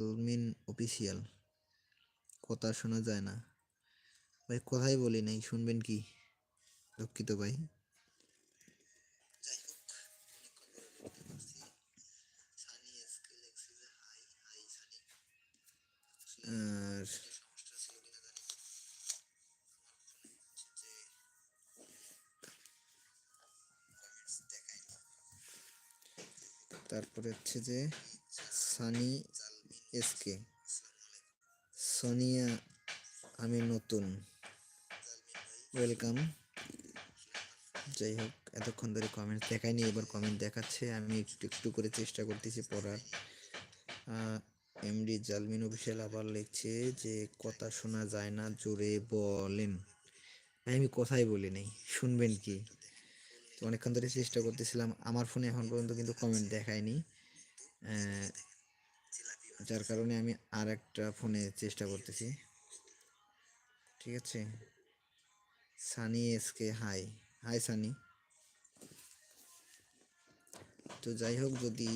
জালমিন official. কথা শোনা যায় না ভাই, কথাই বলি নাই, শুনবেন কি? দুঃখিত ভাই। আর তারপরে হচ্ছে যে সানি এসকে, সোনিয়া আমি নতুন, ওয়েলকাম। যাই হোক, এতক্ষণ ধরে কমেন্ট দেখায়নি, এবার কমেন্ট দেখাচ্ছে, আমি একটু একটু করে চেষ্টা করতেছি পড়ার। এমডি জালমিন অফিসিয়াল আবার লিখছে যে কথা শোনা যায় না, জোরে বলেন। ভাই আমি কথাই বলি নাই, শুনবেন কি? তো অনেকক্ষণ ধরে চেষ্টা করতেছিলাম, আমার ফোনে এখন পর্যন্ত কিন্তু কমেন্ট দেখায়নি, যার কারণে আমি আর একটা ফোনে চেষ্টা করতেছি। ঠিক আছে, Sunny SK hi. Hi Sunny. তো যাই হোক, যদি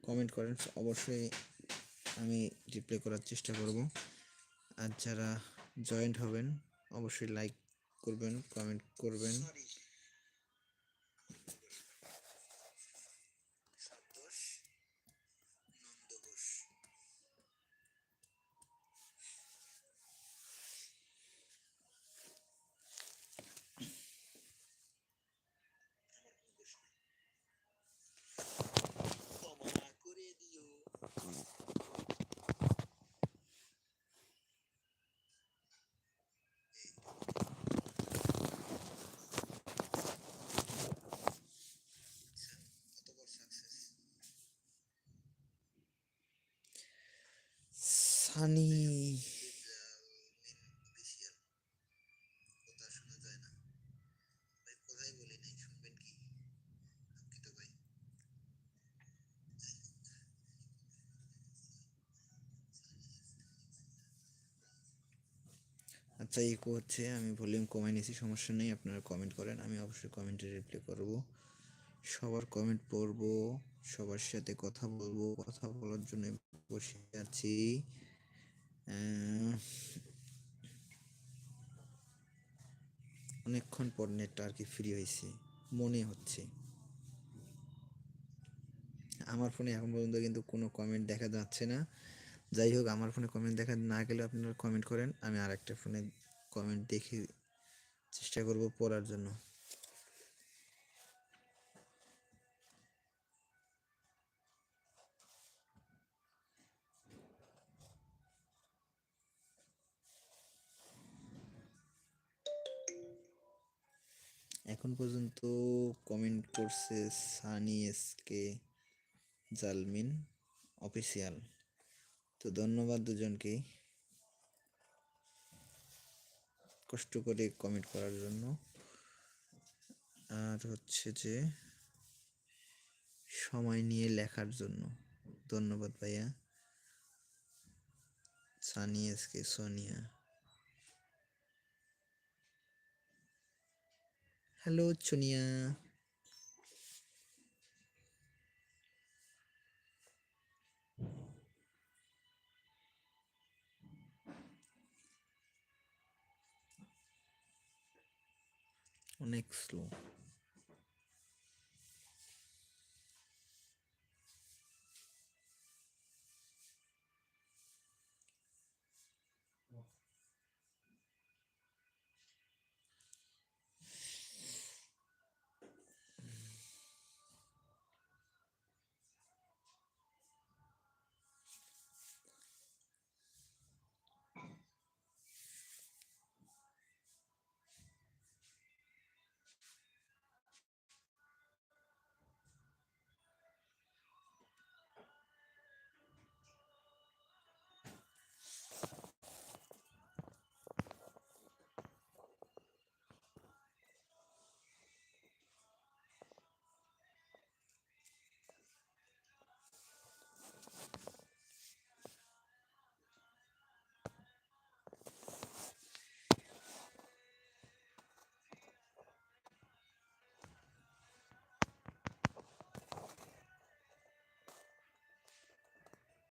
কমেন্ট করেন অবশ্যই আমি রিপ্লাই করার চেষ্টা করব। আর যারা জয়েন্ট হবেন অবশ্যই লাইক করবেন, কমেন্ট করবেন। সানি আচ্ছা, ইকো হচ্ছে, আমি ভলিউম কমাই নিয়েছি, সমস্যা নেই। আপনারা কমেন্ট করেন, আমি অবশ্যই কমেন্টে রিপ্লাই করব, সবার কমেন্ট পড়ব, সবার সাথে কথা বলবো। কথা বলার জন্য বসে আছি। অনেকক্ষণ পর নেটটা আর কি ফ্রি হয়েছে মনে হচ্ছে। আমার ফোনে এখন পর্যন্ত কিন্তু কোনো কমেন্ট দেখা যাচ্ছে না। যাই হোক, আমার ফোনে কমেন্ট দেখা না গেলে আপনারা কমেন্ট করেন, আমি আর একটা ফোনে কমেন্ট দেখে চেষ্টা করব পড়ার জন্য। এখন পর্যন্ত কমেন্ট করছে সানি এসকে, জালমিন অফিসিয়াল। তো ধন্যবাদ দুজনকেই কষ্ট করে কমেন্ট করার জন্য। আর হচ্ছে যে সময় নিয়ে লেখার জন্য ধন্যবাদ ভাইয়া। Sunny SK, Sonia, hello Sonia. অনেক স্লো।